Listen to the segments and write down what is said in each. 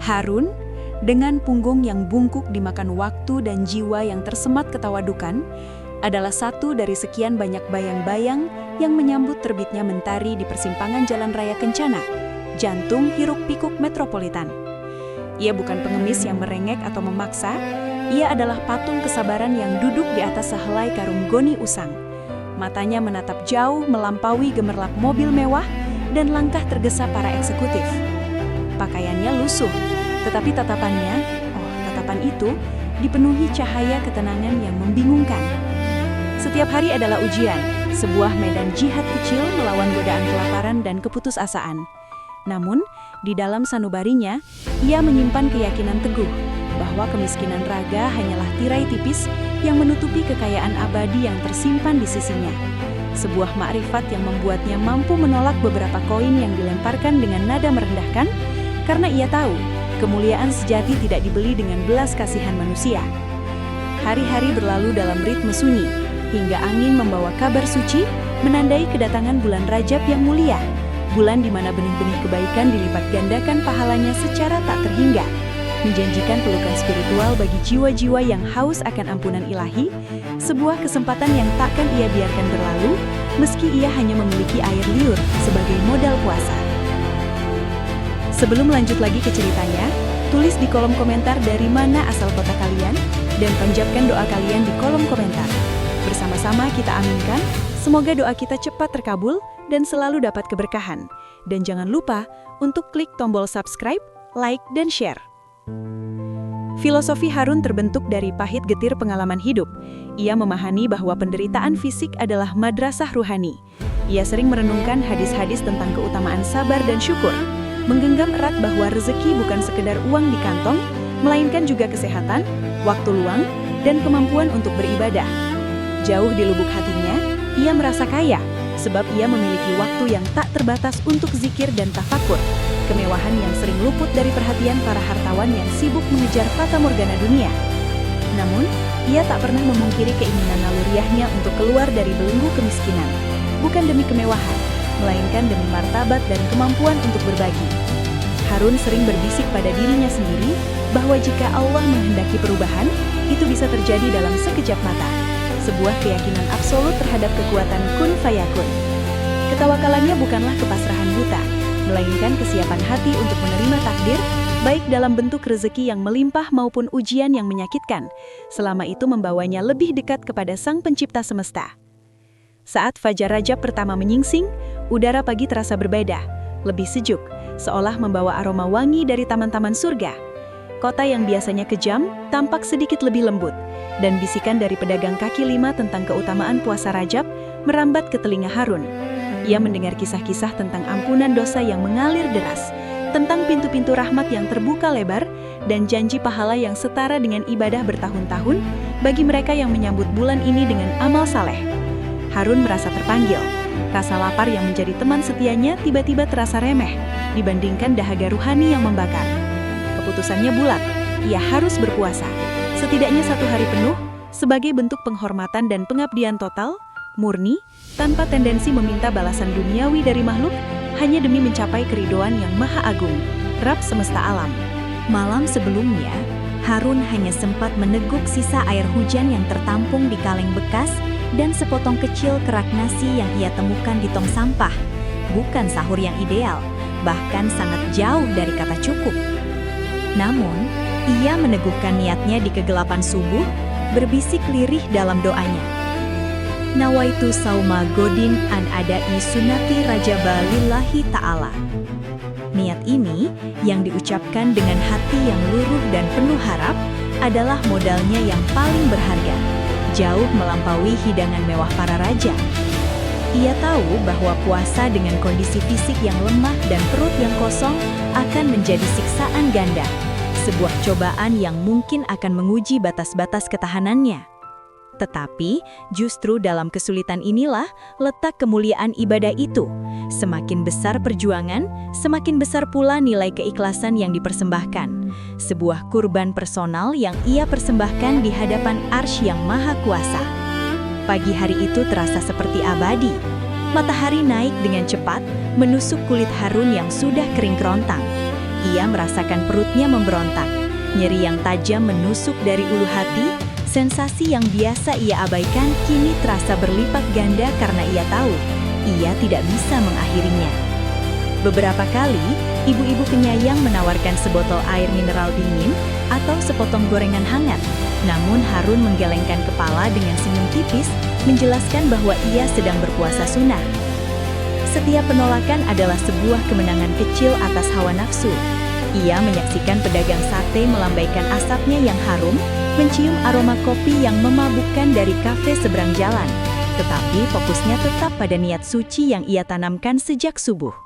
Harun, dengan punggung yang bungkuk dimakan waktu dan jiwa yang tersemat ketawadukan, adalah satu dari sekian banyak bayang-bayang yang menyambut terbitnya mentari di persimpangan Jalan Raya Kencana, jantung hiruk-pikuk metropolitan. Ia bukan pengemis yang merengek atau memaksa, ia adalah patung kesabaran yang duduk di atas sehelai karung goni usang. Matanya menatap jauh melampaui gemerlap mobil mewah dan langkah tergesa para eksekutif. Pakaiannya lusuh, tetapi tatapan itu dipenuhi cahaya ketenangan yang membingungkan. Setiap hari adalah ujian, sebuah medan jihad kecil melawan godaan kelaparan dan keputusasaan. Namun, di dalam sanubarinya, ia menyimpan keyakinan teguh bahwa kemiskinan raga hanyalah tirai tipis yang menutupi kekayaan abadi yang tersimpan di sisinya. Sebuah makrifat yang membuatnya mampu menolak beberapa koin yang dilemparkan dengan nada merendahkan, karena ia tahu kemuliaan sejati tidak dibeli dengan belas kasihan manusia. Hari-hari berlalu dalam ritme sunyi, hingga angin membawa kabar suci, menandai kedatangan bulan Rajab yang mulia, bulan di mana benih-benih kebaikan dilipat gandakan pahalanya secara tak terhingga, menjanjikan pelukan spiritual bagi jiwa-jiwa yang haus akan ampunan ilahi, sebuah kesempatan yang takkan ia biarkan berlalu, meski ia hanya memiliki air liur sebagai modal puasa. Sebelum lanjut lagi ke ceritanya, tulis di kolom komentar dari mana asal kota kalian, dan panjatkan doa kalian di kolom komentar. Bersama-sama kita aminkan, semoga doa kita cepat terkabul dan selalu dapat keberkahan. Dan jangan lupa untuk klik tombol subscribe, like, dan share. Filosofi Harun terbentuk dari pahit getir pengalaman hidup. Ia memahami bahwa penderitaan fisik adalah madrasah ruhani. Ia sering merenungkan hadis-hadis tentang keutamaan sabar dan syukur, menggenggam erat bahwa rezeki bukan sekedar uang di kantong, melainkan juga kesehatan, waktu luang, dan kemampuan untuk beribadah. Jauh di lubuk hatinya, ia merasa kaya, sebab ia memiliki waktu yang tak terbatas untuk zikir dan tafakur, kemewahan yang sering luput dari perhatian para hartawan yang sibuk mengejar fata morgana dunia. Namun, ia tak pernah memungkiri keinginan naluriahnya untuk keluar dari belenggu kemiskinan, bukan demi kemewahan, melainkan demi martabat dan kemampuan untuk berbagi. Harun sering berbisik pada dirinya sendiri bahwa jika Allah menghendaki perubahan, itu bisa terjadi dalam sekejap mata. Sebuah keyakinan absolut terhadap kekuatan kun fayakun. Ketawakalannya bukanlah kepasrahan buta, melainkan kesiapan hati untuk menerima takdir, baik dalam bentuk rezeki yang melimpah maupun ujian yang menyakitkan, selama itu membawanya lebih dekat kepada Sang Pencipta semesta. Saat Fajar Rajab pertama menyingsing, udara pagi terasa berbeda, lebih sejuk, seolah membawa aroma wangi dari taman-taman surga. Kota yang biasanya kejam, tampak sedikit lebih lembut, dan bisikan dari pedagang kaki lima tentang keutamaan puasa Rajab merambat ke telinga Harun. Ia mendengar kisah-kisah tentang ampunan dosa yang mengalir deras, tentang pintu-pintu rahmat yang terbuka lebar, dan janji pahala yang setara dengan ibadah bertahun-tahun bagi mereka yang menyambut bulan ini dengan amal saleh. Harun merasa terpanggil. Rasa lapar yang menjadi teman setianya tiba-tiba terasa remeh dibandingkan dahaga ruhani yang membakar. Keputusannya bulat, ia harus berpuasa, setidaknya 1 hari penuh, sebagai bentuk penghormatan dan pengabdian total, murni, tanpa tendensi meminta balasan duniawi dari makhluk, hanya demi mencapai keridhaan yang maha agung, Rabb semesta alam. Malam sebelumnya, Harun hanya sempat meneguk sisa air hujan yang tertampung di kaleng bekas dan sepotong kecil kerak nasi yang ia temukan di tong sampah. Bukan sahur yang ideal, bahkan sangat jauh dari kata cukup. Namun, ia meneguhkan niatnya di kegelapan subuh, berbisik lirih dalam doanya. Nawaitu sauma godin an adai sunati rajaba lillahi ta'ala. Niat ini, yang diucapkan dengan hati yang luruh dan penuh harap, adalah modalnya yang paling berharga, jauh melampaui hidangan mewah para raja. Ia tahu bahwa puasa dengan kondisi fisik yang lemah dan perut yang kosong akan menjadi siksaan ganda, sebuah cobaan yang mungkin akan menguji batas-batas ketahanannya. Tetapi, justru dalam kesulitan inilah letak kemuliaan ibadah itu. Semakin besar perjuangan, semakin besar pula nilai keikhlasan yang dipersembahkan. Sebuah kurban personal yang ia persembahkan di hadapan Arsy yang Maha Kuasa. Pagi hari itu terasa seperti abadi. Matahari naik dengan cepat, menusuk kulit Harun yang sudah kering kerontang. Ia merasakan perutnya memberontak, nyeri yang tajam menusuk dari ulu hati. Sensasi yang biasa ia abaikan kini terasa berlipat ganda karena ia tahu ia tidak bisa mengakhirinya. Beberapa kali, ibu-ibu penyayang menawarkan sebotol air mineral dingin atau sepotong gorengan hangat. Namun Harun menggelengkan kepala dengan senyum tipis, menjelaskan bahwa ia sedang berpuasa sunnah. Setiap penolakan adalah sebuah kemenangan kecil atas hawa nafsu. Ia menyaksikan pedagang sate melambaikan asapnya yang harum, mencium aroma kopi yang memabukkan dari kafe seberang jalan. Tetapi fokusnya tetap pada niat suci yang ia tanamkan sejak subuh.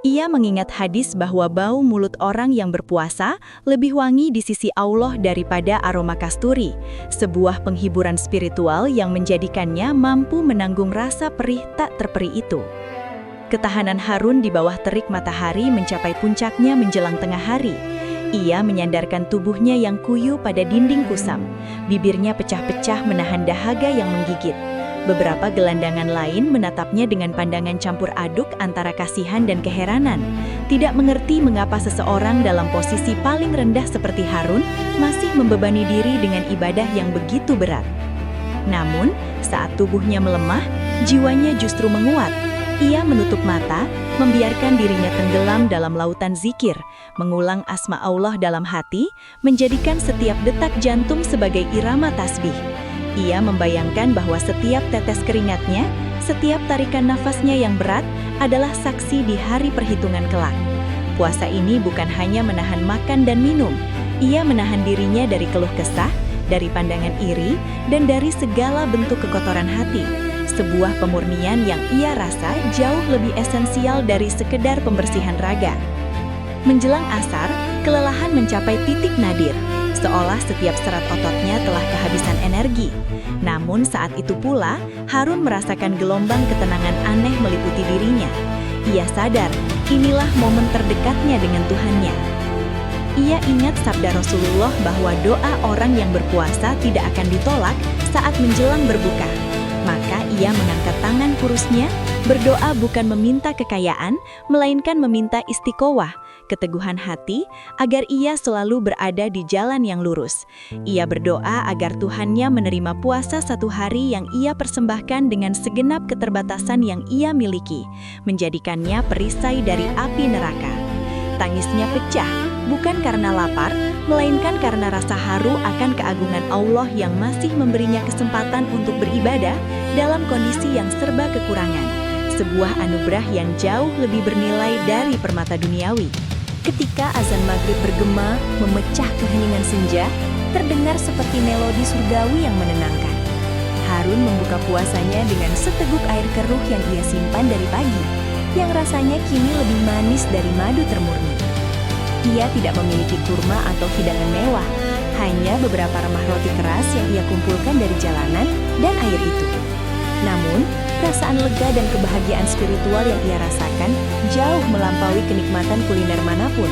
Ia mengingat hadis bahwa bau mulut orang yang berpuasa lebih wangi di sisi Allah daripada aroma kasturi, sebuah penghiburan spiritual yang menjadikannya mampu menanggung rasa perih tak terperi itu. Ketahanan Harun di bawah terik matahari mencapai puncaknya menjelang tengah hari. Ia menyandarkan tubuhnya yang kuyu pada dinding kusam, bibirnya pecah-pecah menahan dahaga yang menggigit. Beberapa gelandangan lain menatapnya dengan pandangan campur aduk antara kasihan dan keheranan, tidak mengerti mengapa seseorang dalam posisi paling rendah seperti Harun masih membebani diri dengan ibadah yang begitu berat. Namun, saat tubuhnya melemah, jiwanya justru menguat. Ia menutup mata, membiarkan dirinya tenggelam dalam lautan zikir, mengulang asma Allah dalam hati, menjadikan setiap detak jantung sebagai irama tasbih. Ia membayangkan bahwa setiap tetes keringatnya, setiap tarikan nafasnya yang berat adalah saksi di hari perhitungan kelak. Puasa ini bukan hanya menahan makan dan minum, ia menahan dirinya dari keluh kesah, dari pandangan iri, dan dari segala bentuk kekotoran hati. Sebuah pemurnian yang ia rasa jauh lebih esensial dari sekedar pembersihan raga. Menjelang asar, kelelahan mencapai titik nadir, seolah setiap serat ototnya telah kehabisan energi. Namun saat itu pula, Harun merasakan gelombang ketenangan aneh meliputi dirinya. Ia sadar, inilah momen terdekatnya dengan Tuhannya. Ia ingat sabda Rasulullah bahwa doa orang yang berpuasa tidak akan ditolak saat menjelang berbuka. Maka ia mengangkat tangan kurusnya, berdoa bukan meminta kekayaan, melainkan meminta istiqomah, keteguhan hati, agar ia selalu berada di jalan yang lurus. Ia berdoa agar Tuhannya menerima puasa satu hari yang ia persembahkan dengan segenap keterbatasan yang ia miliki, menjadikannya perisai dari api neraka. Tangisnya pecah, bukan karena lapar, melainkan karena rasa haru akan keagungan Allah yang masih memberinya kesempatan untuk beribadah dalam kondisi yang serba kekurangan. Sebuah anugerah yang jauh lebih bernilai dari permata duniawi. Ketika azan maghrib bergema, memecah keheningan senja, terdengar seperti melodi surgawi yang menenangkan. Harun membuka puasanya dengan seteguk air keruh yang ia simpan dari pagi, yang rasanya kini lebih manis dari madu termurni. Ia tidak memiliki kurma atau hidangan mewah, hanya beberapa remah roti keras yang ia kumpulkan dari jalanan dan air itu. Namun, perasaan lega dan kebahagiaan spiritual yang ia rasakan jauh melampaui kenikmatan kuliner manapun.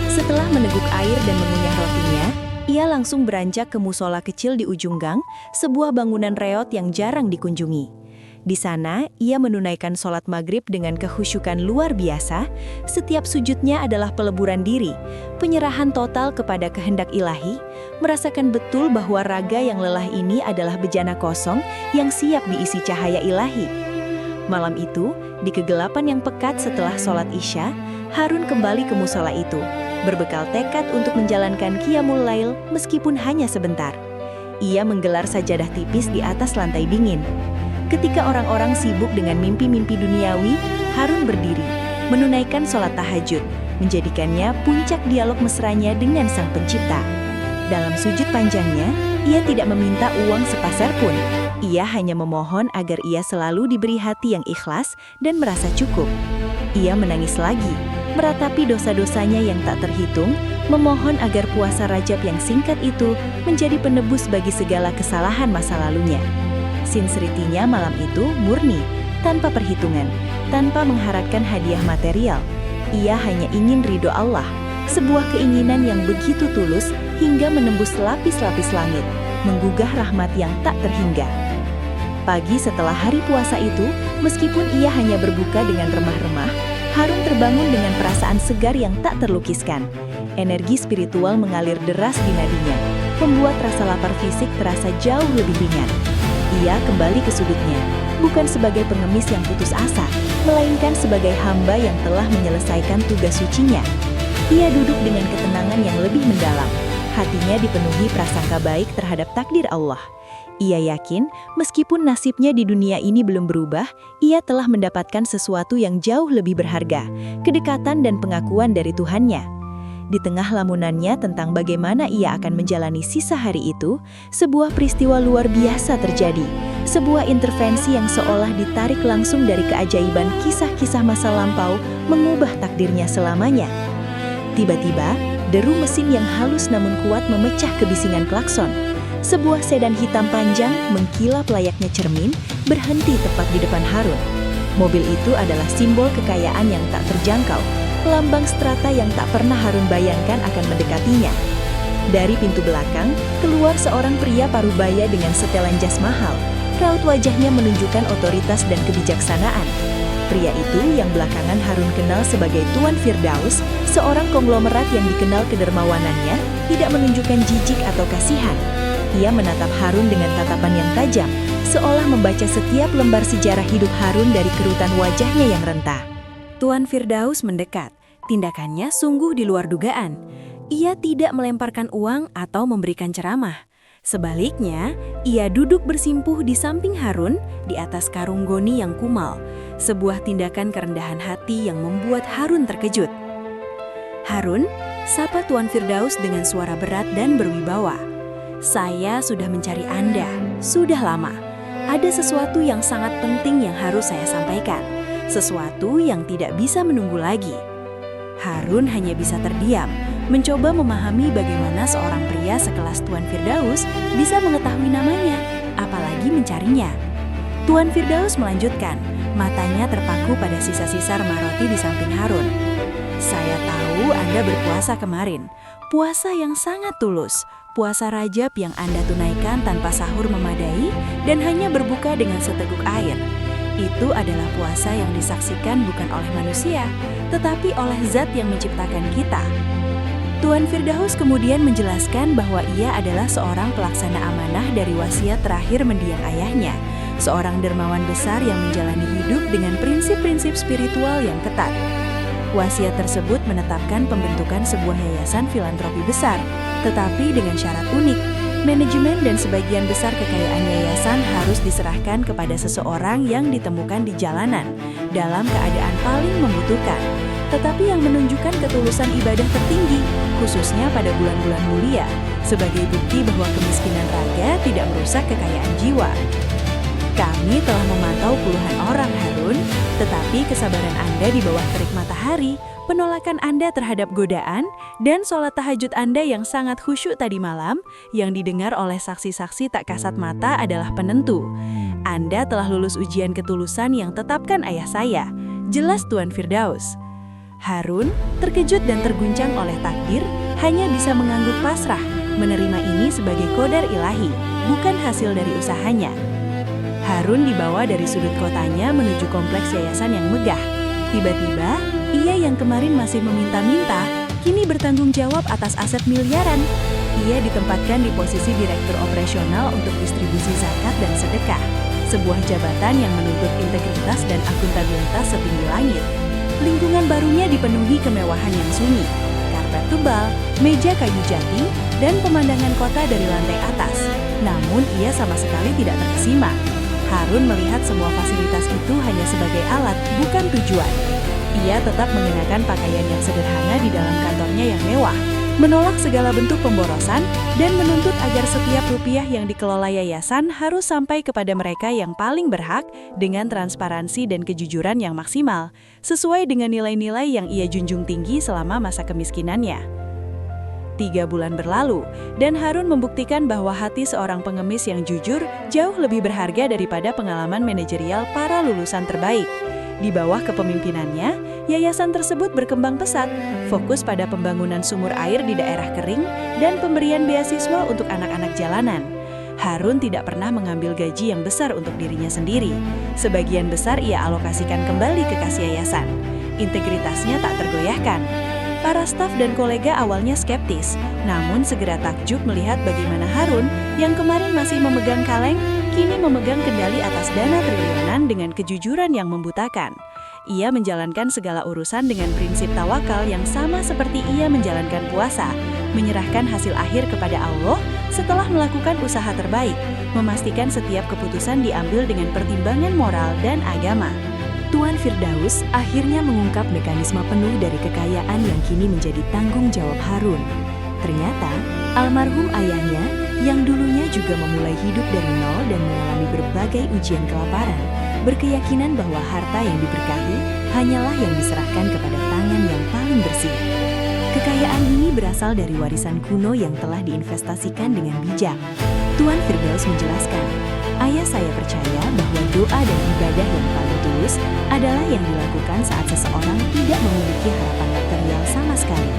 Setelah meneguk air dan mengunyah rotinya, ia langsung beranjak ke musola kecil di ujung gang, sebuah bangunan reot yang jarang dikunjungi. Di sana, ia menunaikan sholat maghrib dengan kehusyukan luar biasa. Setiap sujudnya adalah peleburan diri, penyerahan total kepada kehendak ilahi, merasakan betul bahwa raga yang lelah ini adalah bejana kosong yang siap diisi cahaya ilahi. Malam itu, di kegelapan yang pekat setelah sholat Isya, Harun kembali ke musola itu, berbekal tekad untuk menjalankan qiyamul lail meskipun hanya sebentar. Ia menggelar sajadah tipis di atas lantai dingin. Ketika orang-orang sibuk dengan mimpi-mimpi duniawi, Harun berdiri, menunaikan sholat tahajud, menjadikannya puncak dialog mesranya dengan Sang Pencipta. Dalam sujud panjangnya, ia tidak meminta uang sepeser pun. Ia hanya memohon agar ia selalu diberi hati yang ikhlas dan merasa cukup. Ia menangis lagi, meratapi dosa-dosanya yang tak terhitung, memohon agar puasa Rajab yang singkat itu menjadi penebus bagi segala kesalahan masa lalunya. Sincerity-nya malam itu murni, tanpa perhitungan, tanpa mengharapkan hadiah material. Ia hanya ingin ridho Allah, sebuah keinginan yang begitu tulus hingga menembus lapis-lapis langit, menggugah rahmat yang tak terhingga. Pagi setelah hari puasa itu, meskipun ia hanya berbuka dengan remah-remah, Harun terbangun dengan perasaan segar yang tak terlukiskan. Energi spiritual mengalir deras di nadinya, membuat rasa lapar fisik terasa jauh lebih ringan. Ia kembali ke sudutnya, bukan sebagai pengemis yang putus asa, melainkan sebagai hamba yang telah menyelesaikan tugas sucinya. Ia duduk dengan ketenangan yang lebih mendalam. Hatinya dipenuhi prasangka baik terhadap takdir Allah. Ia yakin, meskipun nasibnya di dunia ini belum berubah, ia telah mendapatkan sesuatu yang jauh lebih berharga, kedekatan dan pengakuan dari Tuhannya. Di tengah lamunannya tentang bagaimana ia akan menjalani sisa hari itu, sebuah peristiwa luar biasa terjadi. Sebuah intervensi yang seolah ditarik langsung dari keajaiban kisah-kisah masa lampau mengubah takdirnya selamanya. Tiba-tiba, deru mesin yang halus namun kuat memecah kebisingan klakson. Sebuah sedan hitam panjang mengkilap layaknya cermin berhenti tepat di depan Harun. Mobil itu adalah simbol kekayaan yang tak terjangkau, lambang strata yang tak pernah Harun bayangkan akan mendekatinya. Dari pintu belakang, keluar seorang pria parubaya dengan setelan jas mahal. Raut wajahnya menunjukkan otoritas dan kebijaksanaan. Pria itu yang belakangan Harun kenal sebagai Tuan Firdaus, seorang konglomerat yang dikenal kedermawanannya, tidak menunjukkan jijik atau kasihan. Ia menatap Harun dengan tatapan yang tajam, seolah membaca setiap lembar sejarah hidup Harun dari kerutan wajahnya yang rentah. Tuan Firdaus mendekat. Tindakannya sungguh di luar dugaan. Ia tidak melemparkan uang atau memberikan ceramah. Sebaliknya, ia duduk bersimpuh di samping Harun di atas karung goni yang kumal. Sebuah tindakan kerendahan hati yang membuat Harun terkejut. "Harun," sapa Tuan Firdaus dengan suara berat dan berwibawa. "Saya sudah mencari Anda, sudah lama. Ada sesuatu yang sangat penting yang harus saya sampaikan. Sesuatu yang tidak bisa menunggu lagi." Harun hanya bisa terdiam, mencoba memahami bagaimana seorang pria sekelas Tuan Firdaus bisa mengetahui namanya, apalagi mencarinya. Tuan Firdaus melanjutkan, matanya terpaku pada sisa-sisa remah roti di samping Harun. "Saya tahu Anda berpuasa kemarin, puasa yang sangat tulus, puasa Rajab yang Anda tunaikan tanpa sahur memadai dan hanya berbuka dengan seteguk air. Itu adalah puasa yang disaksikan bukan oleh manusia, tetapi oleh Zat yang menciptakan kita." Tuan Firdaus kemudian menjelaskan bahwa ia adalah seorang pelaksana amanah dari wasiat terakhir mendiang ayahnya, seorang dermawan besar yang menjalani hidup dengan prinsip-prinsip spiritual yang ketat. Wasiat tersebut menetapkan pembentukan sebuah yayasan filantropi besar, tetapi dengan syarat unik. Manajemen dan sebagian besar kekayaan yayasan harus diserahkan kepada seseorang yang ditemukan di jalanan dalam keadaan paling membutuhkan, tetapi yang menunjukkan ketulusan ibadah tertinggi, khususnya pada bulan-bulan mulia, sebagai bukti bahwa kemiskinan raga tidak merusak kekayaan jiwa. "Kami telah memantau puluhan orang, Harun, tetapi kesabaran Anda di bawah terik matahari, penolakan Anda terhadap godaan, dan sholat tahajud Anda yang sangat khusyuk tadi malam, yang didengar oleh saksi-saksi tak kasat mata adalah penentu. Anda telah lulus ujian ketulusan yang tetapkan ayah saya," jelas Tuan Firdaus. Harun, terkejut dan terguncang oleh takdir, hanya bisa mengangguk pasrah, menerima ini sebagai qadar ilahi, bukan hasil dari usahanya. Harun dibawa dari sudut kotanya menuju kompleks yayasan yang megah. Tiba-tiba, ia yang kemarin masih meminta-minta, kini bertanggung jawab atas aset miliaran. Ia ditempatkan di posisi direktur operasional untuk distribusi zakat dan sedekah, sebuah jabatan yang menuntut integritas dan akuntabilitas setinggi langit. Lingkungan barunya dipenuhi kemewahan yang sunyi, karpet tebal, meja kayu jati, dan pemandangan kota dari lantai atas. Namun ia sama sekali tidak terkesima. Harun melihat semua fasilitas itu hanya sebagai alat, bukan tujuan. Ia tetap mengenakan pakaian yang sederhana di dalam kantornya yang mewah, menolak segala bentuk pemborosan, dan menuntut agar setiap rupiah yang dikelola yayasan harus sampai kepada mereka yang paling berhak dengan transparansi dan kejujuran yang maksimal, sesuai dengan nilai-nilai yang ia junjung tinggi selama masa kemiskinannya. 3 bulan berlalu, dan Harun membuktikan bahwa hati seorang pengemis yang jujur jauh lebih berharga daripada pengalaman manajerial para lulusan terbaik. Di bawah kepemimpinannya, yayasan tersebut berkembang pesat, fokus pada pembangunan sumur air di daerah kering dan pemberian beasiswa untuk anak-anak jalanan. Harun tidak pernah mengambil gaji yang besar untuk dirinya sendiri. Sebagian besar ia alokasikan kembali ke kas yayasan. integritasnya tak tergoyahkan. Para staf dan kolega awalnya skeptis, namun segera takjub melihat bagaimana Harun yang kemarin masih memegang kaleng, kini memegang kendali atas dana triliunan dengan kejujuran yang membutakan. Ia menjalankan segala urusan dengan prinsip tawakal yang sama seperti ia menjalankan puasa, menyerahkan hasil akhir kepada Allah setelah melakukan usaha terbaik, memastikan setiap keputusan diambil dengan pertimbangan moral dan agama. Tuan Firdaus akhirnya mengungkap mekanisme penuh dari kekayaan yang kini menjadi tanggung jawab Harun. Ternyata, almarhum ayahnya yang dulunya juga memulai hidup dari nol dan mengalami berbagai ujian kelaparan, berkeyakinan bahwa harta yang diberkahi hanyalah yang diserahkan kepada tangan yang paling bersih. Kekayaan ini berasal dari warisan kuno yang telah diinvestasikan dengan bijak. Tuan Firdaus menjelaskan, ayah saya percaya bahwa doa dan ibadah yang paling tulus adalah yang dilakukan saat seseorang tidak memiliki harapan material sama sekali.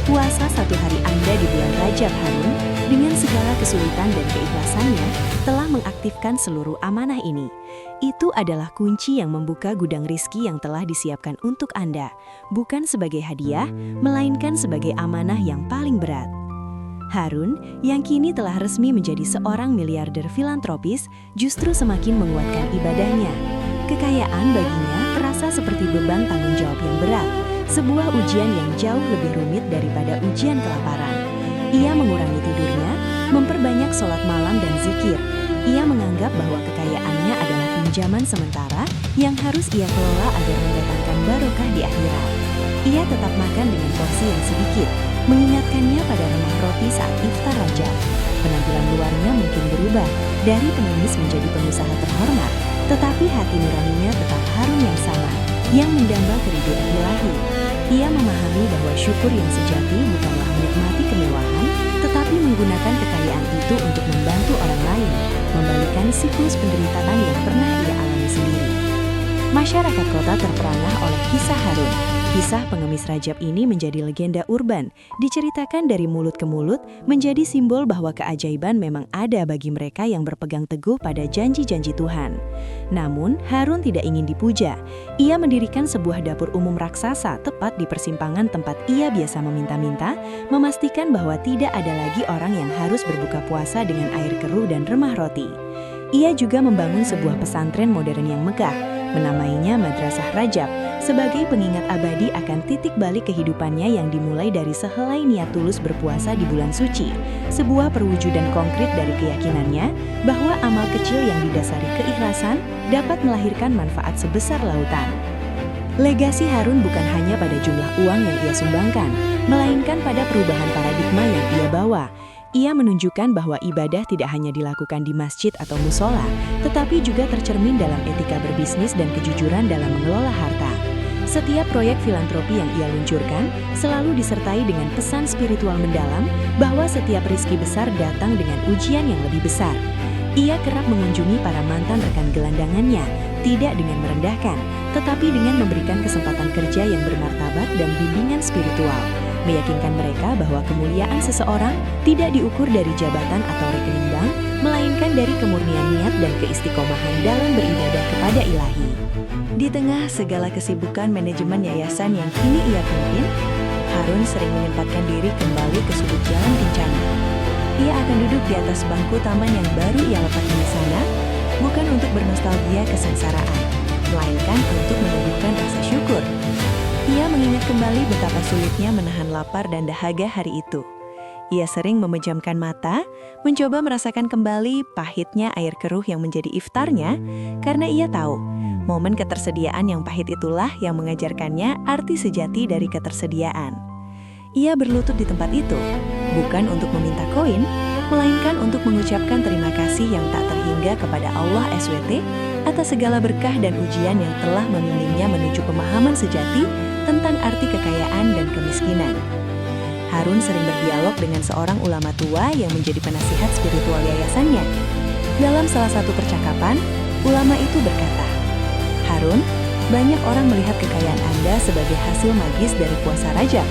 Puasa 1 hari Anda di bulan Rajab Harun, dengan segala kesulitan dan keikhlasannya, telah mengaktifkan seluruh amanah ini. Itu adalah kunci yang membuka gudang rizki yang telah disiapkan untuk Anda, bukan sebagai hadiah, melainkan sebagai amanah yang paling berat. Harun, yang kini telah resmi menjadi seorang miliarder filantropis, justru semakin menguatkan ibadahnya. Kekayaan baginya terasa seperti beban tanggung jawab yang berat, sebuah ujian yang jauh lebih rumit daripada ujian kelaparan. Ia mengurangi tidurnya, memperbanyak sholat malam dan zikir. Ia menganggap bahwa kekayaannya adalah pinjaman sementara yang harus ia kelola agar mendatangkan barokah di akhirat. Ia tetap makan dengan porsi yang sedikit, mengingatkannya pada remah roti saat iftar Rajab. Penampilan luarnya mungkin berubah, dari pengemis menjadi pengusaha terhormat, tetapi hati nuraninya tetap Harun yang sama, yang mendamba keridhaan ilahi. Ia memahami bahwa syukur yang sejati bukanlah menikmati kemewahan, tetapi menggunakan kekayaan itu untuk membantu orang lain, membalikkan siklus penderitaan yang pernah ia alami sendiri. Masyarakat kota terperangah oleh kisah Harun. Kisah pengemis Rajab ini menjadi legenda urban, diceritakan dari mulut ke mulut, menjadi simbol bahwa keajaiban memang ada bagi mereka yang berpegang teguh pada janji-janji Tuhan. Namun, Harun tidak ingin dipuja. Ia mendirikan sebuah dapur umum raksasa tepat di persimpangan tempat ia biasa meminta-minta, memastikan bahwa tidak ada lagi orang yang harus berbuka puasa dengan air keruh dan remah roti. Ia juga membangun sebuah pesantren modern yang megah, menamainya Madrasah Rajab, sebagai pengingat abadi akan titik balik kehidupannya yang dimulai dari sehelai niat tulus berpuasa di bulan suci, sebuah perwujudan konkret dari keyakinannya bahwa amal kecil yang didasari keikhlasan dapat melahirkan manfaat sebesar lautan. Legasi Harun bukan hanya pada jumlah uang yang ia sumbangkan, melainkan pada perubahan paradigma yang ia bawa. Ia menunjukkan bahwa ibadah tidak hanya dilakukan di masjid atau musola, tetapi juga tercermin dalam etika berbisnis dan kejujuran dalam mengelola harta. Setiap proyek filantropi yang ia luncurkan selalu disertai dengan pesan spiritual mendalam bahwa setiap rizki besar datang dengan ujian yang lebih besar. Ia kerap mengunjungi para mantan rekan gelandangannya, tidak dengan merendahkan, tetapi dengan memberikan kesempatan kerja yang bermartabat dan bimbingan spiritual, meyakinkan mereka bahwa kemuliaan seseorang tidak diukur dari jabatan atau rekening bank, melainkan dari kemurnian niat dan keistiqomahan dalam beribadah kepada Ilahi. Di tengah segala kesibukan manajemen yayasan yang kini ia pimpin, Harun sering menyempatkan diri kembali ke sudut jalan kencana. Ia akan duduk di atas bangku taman yang baru ia letakkan di sana, bukan untuk bernostalgia kesengsaraan, melainkan untuk menumbuhkan rasa syukur. Ia mengingat kembali betapa sulitnya menahan lapar dan dahaga hari itu. Ia sering memejamkan mata, mencoba merasakan kembali pahitnya air keruh yang menjadi iftarnya, karena ia tahu, momen ketersediaan yang pahit itulah yang mengajarkannya arti sejati dari ketersediaan. Ia berlutut di tempat itu, bukan untuk meminta koin, melainkan untuk mengucapkan terima kasih yang tak terhingga kepada Allah SWT atas segala berkah dan ujian yang telah membimbingnya menuju pemahaman sejati tentang arti kekayaan dan kemiskinan. Harun sering berdialog dengan seorang ulama tua yang menjadi penasihat spiritual yayasannya. Dalam salah satu percakapan, ulama itu berkata, "Harun, banyak orang melihat kekayaan Anda sebagai hasil magis dari puasa Rajab,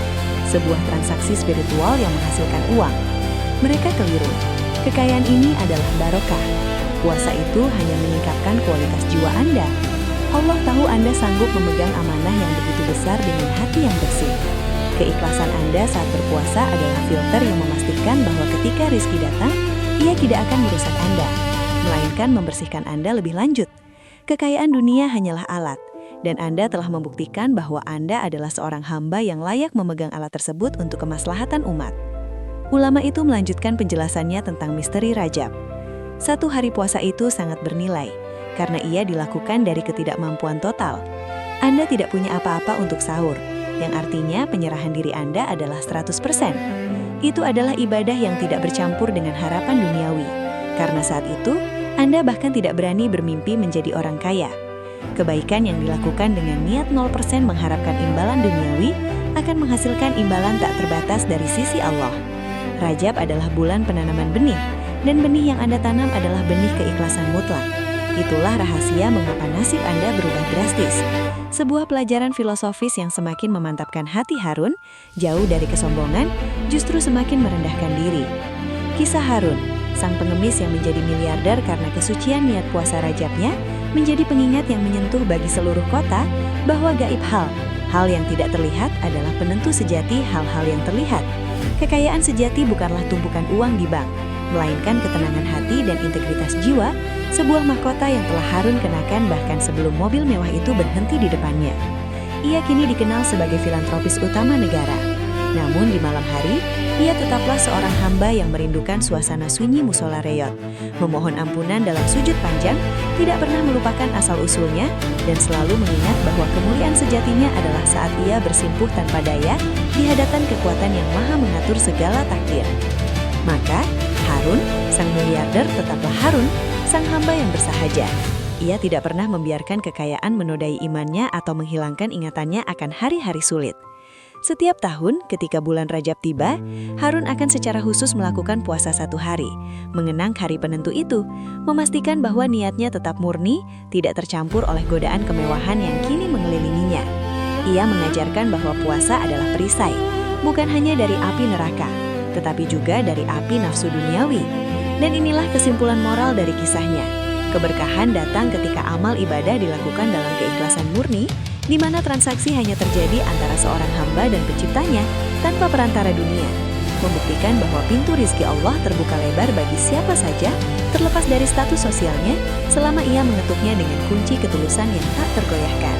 sebuah transaksi spiritual yang menghasilkan uang. Mereka keliru. Kekayaan ini adalah barokah. Puasa itu hanya meningkatkan kualitas jiwa Anda. Allah tahu Anda sanggup memegang amanah yang begitu besar dengan hati yang bersih. Keikhlasan Anda saat berpuasa adalah filter yang memastikan bahwa ketika rizki datang, ia tidak akan merusak Anda, melainkan membersihkan Anda lebih lanjut. Kekayaan dunia hanyalah alat, dan Anda telah membuktikan bahwa Anda adalah seorang hamba yang layak memegang alat tersebut untuk kemaslahatan umat. Ulama itu melanjutkan penjelasannya tentang misteri Rajab. 1 hari puasa itu sangat bernilai, karena ia dilakukan dari ketidakmampuan total. Anda tidak punya apa-apa untuk sahur, yang artinya penyerahan diri Anda adalah 100%. Itu adalah ibadah yang tidak bercampur dengan harapan duniawi. Karena saat itu, Anda bahkan tidak berani bermimpi menjadi orang kaya. Kebaikan yang dilakukan dengan niat 0% mengharapkan imbalan duniawi akan menghasilkan imbalan tak terbatas dari sisi Allah. Rajab adalah bulan penanaman benih, dan benih yang Anda tanam adalah benih keikhlasan mutlak. Itulah rahasia mengapa nasib Anda berubah drastis. Sebuah pelajaran filosofis yang semakin memantapkan hati Harun, jauh dari kesombongan, justru semakin merendahkan diri. Kisah Harun, sang pengemis yang menjadi miliarder karena kesucian niat puasa Rajabnya, menjadi pengingat yang menyentuh bagi seluruh kota bahwa gaib hal yang tidak terlihat adalah penentu sejati hal-hal yang terlihat. Kekayaan sejati bukanlah tumpukan uang di bank, melainkan ketenangan hati dan integritas jiwa, sebuah mahkota yang telah Harun kenakan bahkan sebelum mobil mewah itu berhenti di depannya. Ia kini dikenal sebagai filantropis utama negara. Namun di malam hari, ia tetaplah seorang hamba yang merindukan suasana sunyi musola reyot, memohon ampunan dalam sujud panjang, tidak pernah melupakan asal-usulnya, dan selalu mengingat bahwa kemuliaan sejatinya adalah saat ia bersimpuh tanpa daya di hadapan kekuatan yang maha mengatur segala takdir. Maka, Harun, sang miliarder tetaplah Harun, sang hamba yang bersahaja. Ia tidak pernah membiarkan kekayaan menodai imannya atau menghilangkan ingatannya akan hari-hari sulit. Setiap tahun ketika bulan Rajab tiba, Harun akan secara khusus melakukan puasa 1 hari, mengenang hari penentu itu, memastikan bahwa niatnya tetap murni, tidak tercampur oleh godaan kemewahan yang kini mengelilinginya. Ia mengajarkan bahwa puasa adalah perisai, bukan hanya dari api neraka, tetapi juga dari api nafsu duniawi. Dan inilah kesimpulan moral dari kisahnya. Keberkahan datang ketika amal ibadah dilakukan dalam keikhlasan murni, di mana transaksi hanya terjadi antara seorang hamba dan penciptanya tanpa perantara dunia, membuktikan bahwa pintu rizki Allah terbuka lebar bagi siapa saja, terlepas dari status sosialnya, selama ia mengetuknya dengan kunci ketulusan yang tak tergoyahkan.